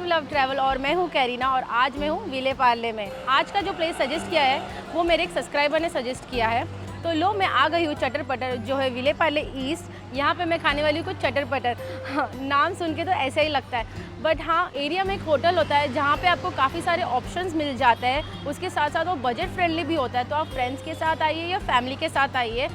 You love travel और मैं हूँ कैरीना और आज मैं हूँ विले पार्ले में। आज का जो प्लेस सजेस्ट किया है वो मेरे एक सब्सक्राइबर ने सजेस्ट किया है। तो लो मैं आ गई हूँ चटर पटर जो है विले पार्ले ईस्ट। यहाँ पे मैं खाने वाली हूँ कुछ चटर पटर। हाँ, नाम सुन के तो ऐसा ही लगता है, बट हाँ एरिया में एक होटल होता है जहाँ पे आपको काफ़ी सारे ऑप्शंस मिल जाते हैं। उसके साथ साथ वो बजट फ्रेंडली भी होता है। तो आप फ्रेंड्स के साथ आइए या फैमिली के साथ आइए।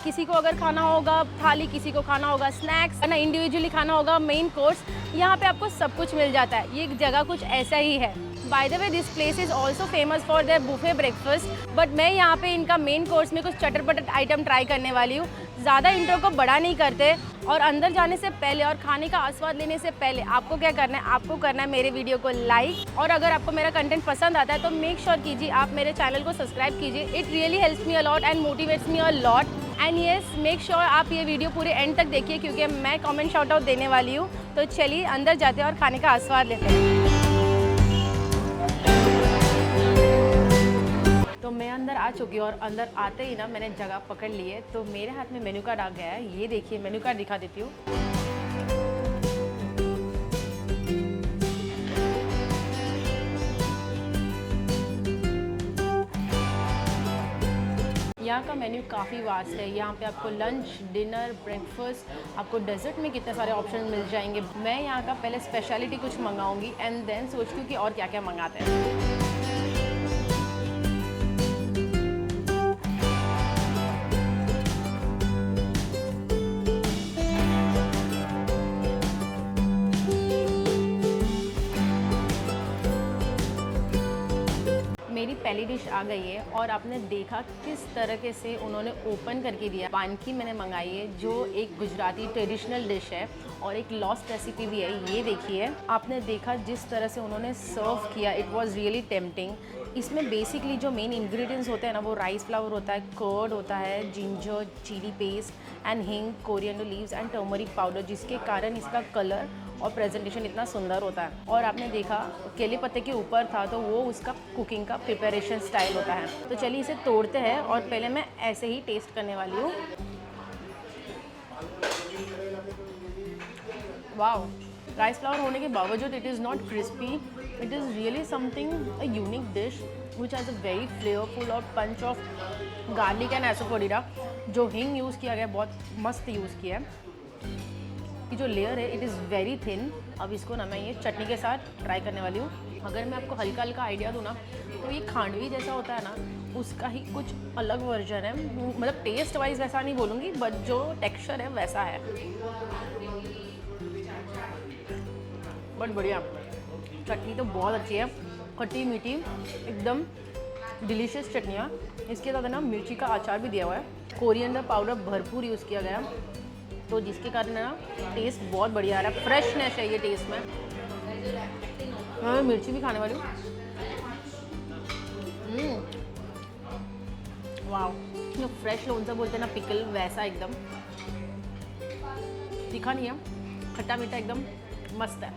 किसी को अगर खाना होगा थाली, किसी को खाना होगा स्नैक्स, ना इंडिविजुअली खाना होगा मेन कोर्स, यहाँ पे आपको सब कुछ मिल जाता है। ये जगह कुछ ऐसा ही है। By the way this place is also famous for their buffet breakfast, but मैं यहाँ पे इनका मेन कोर्स में कुछ चटर पटर आइटम ट्राई करने वाली हूँ। ज़्यादा इंट्रो को बड़ा नहीं करते और अंदर जाने से पहले और खाने का आस्वाद लेने से पहले आपको क्या करना है, आपको करना है मेरे वीडियो को लाइक, और अगर आपको मेरा कंटेंट पसंद आता है तो मेक श्योर कीजिए आप मेरे चैनल को सब्सक्राइब कीजिए। It really helps me a lot and motivates me a lot. And yes, make sure आप ये वीडियो पूरे एंड तक देखिए क्योंकि मैं कमेंट शाउट आउट देने वाली हूँ। तो चलिए अंदर जाते हैं और खाने का आस्वाद लेते हैं। तो मैं अंदर आ चुकी हूँ और अंदर आते ही ना मैंने जगह पकड़ ली है। तो मेरे हाथ में मेन्यू कार्ड आ गया है। ये देखिए मेन्यू कार्ड दिखा देती हूँ। यहाँ का मेन्यू काफ़ी वास्ट है। यहाँ पे आपको लंच, डिनर, ब्रेकफास्ट, आपको डेजर्ट में कितने सारे ऑप्शन मिल जाएंगे। मैं यहाँ का पहले स्पेशलिटी कुछ मंगाऊंगी एंड देन सोचती हूँ कि और क्या क्या मंगाते हैं। मेरी पहली डिश आ गई है और आपने देखा किस तरीके से उन्होंने ओपन करके दिया। पानकी मैंने मंगाई है जो एक गुजराती ट्रेडिशनल डिश है और एक लॉस्ट रेसिपी भी है। ये देखिए, आपने देखा जिस तरह से उन्होंने सर्व किया, इट वाज रियली टेम्पटिंग। इसमें बेसिकली जो मेन इंग्रेडिएंट्स होते हैं ना वो राइस फ्लावर होता है, कर्ड होता है, जिंजर, चिली पेस्ट एंड हिंग, coriander leaves and turmeric powder, जिसके कारण इसका कलर और प्रेजेंटेशन इतना सुंदर होता है। और आपने देखा केले पत्ते के ऊपर था तो वो उसका कुकिंग का प्रिपरेशन स्टाइल होता है। तो चलिए इसे तोड़ते हैं और पहले मैं ऐसे ही टेस्ट करने वाली हूँ। वाओ, राइस फ्लावर होने के बावजूद it is not crispy. It is really something a unique dish which has a very flavourful और पंच ऑफ गार्लिक एंड एसोफोडिडा। जो हिंग यूज़ किया गया बहुत मस्त यूज़ किया है। कि जो लेयर है इट इज़ वेरी थिन। अब इसको ना मैं ये चटनी के साथ ट्राई करने वाली हूँ। अगर मैं आपको हल्का हल्का आइडिया दूँ ना तो ये खांडवी जैसा होता है ना, उसका ही कुछ अलग वर्जन है। मतलब टेस्ट वाइज वैसा नहीं बोलूँगी, बट जो टेक्सचर है वैसा है। बट बढ़िया, चटनी तो बहुत अच्छी है, खट्टी मीठी एकदम डिलीशियस चटनी है। इसके साथ ना मिर्ची का अचार भी दिया हुआ है, कोरिएंडर पाउडर भरपूर यूज़ किया गया है, तो जिसके कारण ना टेस्ट बहुत बढ़िया आ रहा है। फ्रेशनेस है ये टेस्ट में। मैं मिर्ची भी खाने वाली हूँ। वाह, जो फ्रेश लोनसा बोलते हैं ना पिकल, वैसा एकदम तीखा नहीं है, खट्टा मीठा एकदम मस्त है।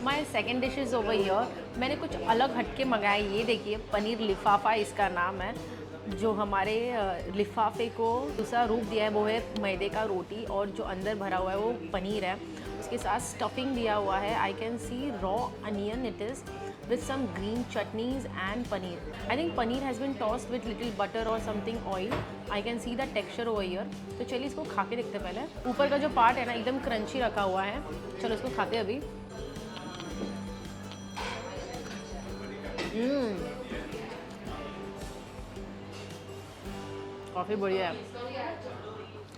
My second dish is over here. मैंने कुछ अलग हटके मंगाए। ये देखिए पनीर लिफाफा इसका नाम है। जो हमारे लिफाफे को दूसरा रूप दिया है वो है मैदे का रोटी और जो अंदर भरा हुआ है वो पनीर है। उसके साथ स्टफिंग दिया हुआ है। आई can C raw onion it is with some green chutneys and paneer. I think paneer has been tossed with little butter or something oil. I can see the texture over here. तो चलिए इसको खा के देखते हैं। पहले ऊपर का जो पार्ट है ना एकदम क्रंची रखा हुआ है। चलो इसको खाते हैं अभी। काफ़ी बढ़िया है।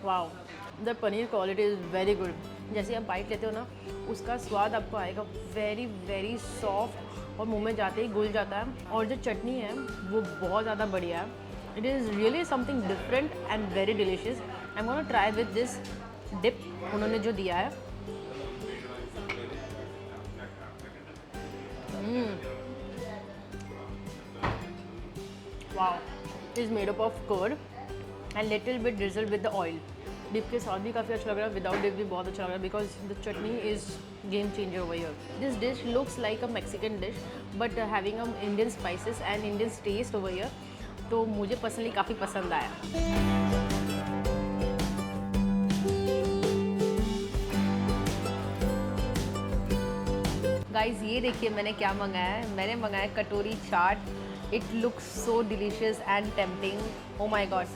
Wow, the paneer quality is very good. जैसे आप बाइट लेते हो ना उसका स्वाद आपको आएगा, वेरी वेरी सॉफ्ट और मुंह में जाते ही घुल जाता है। और जो चटनी है वो बहुत ज़्यादा बढ़िया है। It is really something different and very delicious. I am gonna try with this dip उन्होंने जो दिया है। Wow, is made up of curd and little bit drizzled with the oil. Dip के साथ भी काफ़ी अच्छा लग रहा है, विदाउट डिप भी बहुत अच्छा लग रहा है, because the chutney is game changer over here. This dish looks like a Mexican dish but having a Indian spices and Indian taste over here, तो मुझे पर्सनली काफ़ी पसंद आया। गाइस ये देखिए मैंने क्या मंगाया है। मैंने मंगाया katori chaat. It looks so delicious and tempting. Oh my God,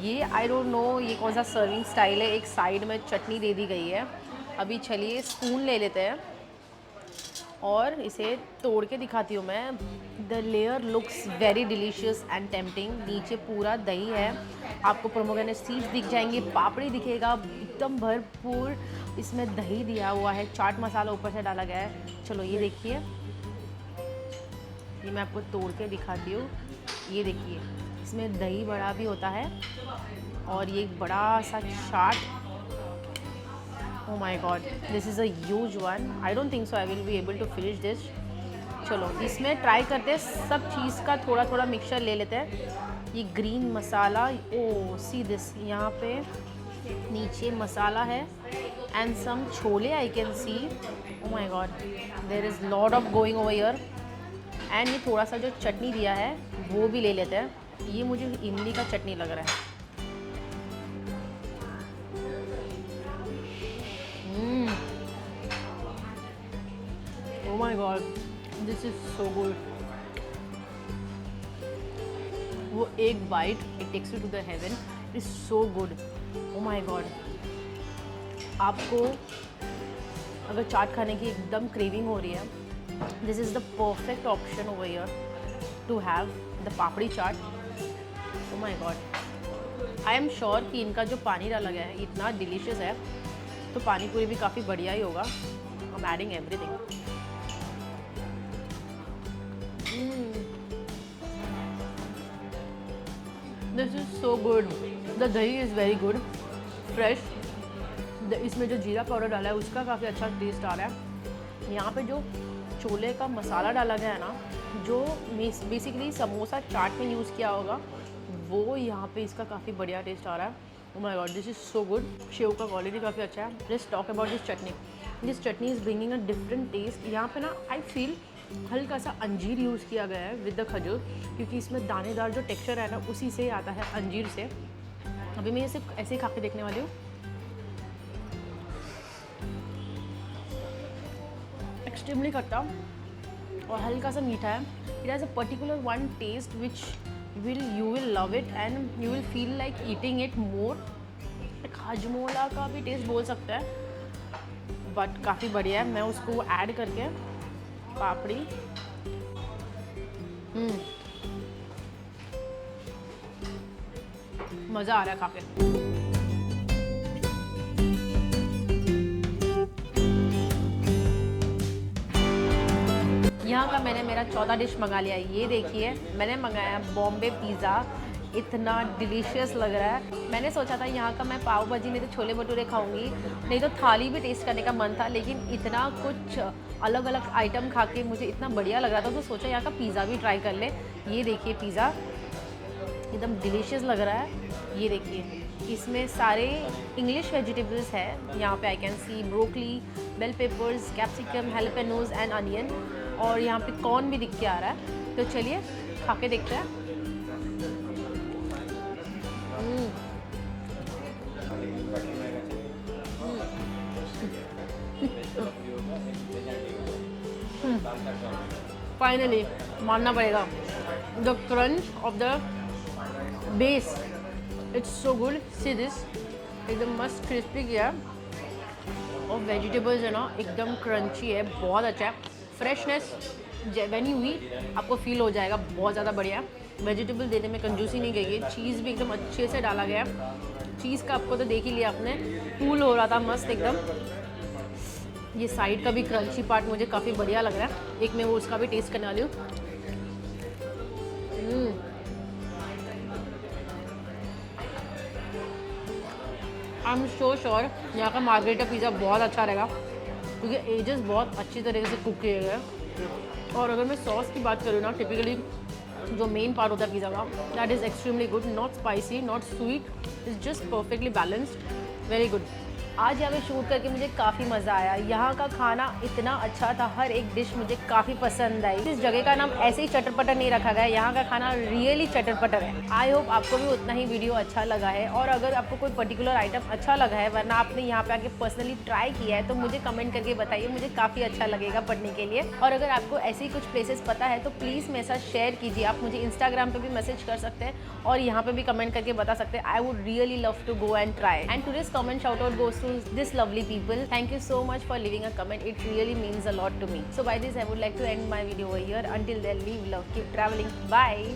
ये आई डोंट नो ये कौन सा सर्विंग स्टाइल है। एक साइड में चटनी दे दी गई है। अभी चलिए स्पून ले लेते हैं और इसे तोड़ के दिखाती हूँ मैं। The layer looks very delicious and tempting. नीचे पूरा दही है, आपको पोमेग्रेनेट सीड्स दिख जाएंगे, पापड़ी दिखेगा, एकदम भरपूर इसमें दही दिया हुआ है, चाट मसाला ऊपर से डाला गया है। चलो ये देखिए, ये मैं आपको तोड़ के दिखाती हूँ। ये देखिए इसमें दही बड़ा भी होता है और ये एक बड़ा सा चाट। Oh my god, this is a huge one. I don't think so I will be able to finish this. चलो इसमें ट्राई करते हैं, सब चीज़ का थोड़ा थोड़ा मिक्सचर ले लेते हैं। ये green masala, O see this, यहाँ पे नीचे मसाला है and some chole I can see. Oh my god, there is lot of going over here. And ये थोड़ा सा जो चटनी दिया है वो भी ले लेते हैं। ये मुझे इमली का चटनी लग रहा है। Oh my god, this is so good. वो एक bite, it takes you to the heaven. It's so good. Oh my god. आपको अगर चाट खाने की एकदम क्रेविंग हो रही है, this is the perfect option over here to have the papdi chaat. Oh my god. I am sure कि इनका जो पानी डाला गया है इतना डिलीशियस है, तो पानी पूरी भी काफ़ी बढ़िया ही होगा। I'm adding everything. This is so good. The dahi is very good, fresh. इसमें जो जीरा पाउडर डाला है उसका काफ़ी अच्छा टेस्ट आ रहा है। यहाँ पे जो छोले का मसाला डाला गया है ना, जो बेसिकली समोसा चाट में यूज़ किया होगा, वो यहाँ पे इसका काफ़ी बढ़िया टेस्ट आ रहा है। Oh my god, this is so good. शेव का क्वालिटी काफ़ी अच्छा है। Let's talk about this chutney. This chutney is bringing a different taste. यहाँ पे ना I feel हल्का सा अंजीर यूज़ किया गया है विद द खजूर, क्योंकि इसमें दानेदार जो टेक्सचर है ना उसी से आता है, अंजीर से। अभी मैं ये सिर्फ ऐसे ही खा के देखने वाली हूँ। एक्सट्रीमली खट्टा और हल्का सा मीठा है। It has a particular one taste which you will love it and you will feel like eating it more. Hajmola का भी टेस्ट बोल सकता है, बट काफ़ी बढ़िया है। मैं उसको ऐड करके पापड़ी, मज़ा आ रहा है खा के। यहाँ का मैंने मेरा 14 डिश मंगा लिया। ये देखिए मैंने मंगाया बॉम्बे पिज़्ज़ा, इतना डिलीशियस लग रहा है। मैंने सोचा था यहाँ का मैं पाव भाजी नहीं तो छोले भटूरे खाऊंगी, नहीं तो थाली भी टेस्ट करने का मन था, लेकिन इतना कुछ अलग अलग आइटम खा के मुझे इतना बढ़िया लग रहा था, तो सोचा यहाँ का पिज़्ज़ा भी ट्राई कर ले। ये देखिए पिज़्ज़ा एकदम डिलीशियस लग रहा है। ये देखिए इसमें सारे इंग्लिश वेजिटेबल्स है। यहाँ पे I can see broccoli, bell peppers, capsicum, jalapenos and onion, और यहाँ पे कॉर्न भी दिख के आ रहा है। तो चलिए खा के देखते हैं। फाइनली मानना पड़ेगा, the crunch of the base, it's so good. See this, एकदम मस्त क्रिस्पी किया है और वेजिटेबल्स है ना एकदम क्रंची है, बहुत अच्छा है। फ्रेशनेस व्हेन यू ईट आपको फील हो जाएगा, बहुत ज़्यादा बढ़िया। वेजिटेबल देने में कंजूसी नहीं गई है, चीज़ भी एकदम अच्छे से डाला गया है। चीज़ का आपको तो देख ही लिया आपने, फूल हो रहा था मस्त एकदम। ये साइड का भी क्रंची पार्ट मुझे काफ़ी बढ़िया लग रहा है। एक मैं वो उसका भी टेस्ट करने वाली हूँ। आई एम सो श्योर यहाँ का मार्गरेटा पिज़्ज़ा बहुत अच्छा रहेगा, क्योंकि एजेस बहुत अच्छी तरीके से कुक किए गए हैं। और अगर मैं सॉस की बात करूँ ना, टिपिकली जो मेन पार्ट होता है पिज़्ज़ा का, that is extremely good, not spicy, not sweet, is just perfectly balanced, very good. आज यहाँ पे शूट करके मुझे काफ़ी मज़ा आया। यहाँ का खाना इतना अच्छा था, हर एक डिश मुझे काफ़ी पसंद आई। इस जगह का नाम ऐसे ही चटर पटर नहीं रखा गया है, यहाँ का खाना रियली चटर पटर है। आई होप आपको भी उतना ही वीडियो अच्छा लगा है, और अगर आपको कोई पर्टिकुलर आइटम अच्छा लगा है वरना आपने यहाँ पे आके पर्सनली ट्राई किया है तो मुझे कमेंट करके बताइए, मुझे काफ़ी अच्छा लगेगा पढ़ने के लिए। और अगर आपको ऐसे ही कुछ प्लेसेस पता है तो प्लीज़ मेरे साथ शेयर कीजिए। आप मुझे इंस्टाग्राम पे भी मैसेज कर सकते हैं और यहाँ पे भी कमेंट करके बता सकते हैं। I would really love to go and try. And today's comment shout out goes to this lovely people. Thank you so much for leaving a comment. It really means a lot to me. So by this I would like to end my video over here. Until then, leave love, keep traveling. Bye.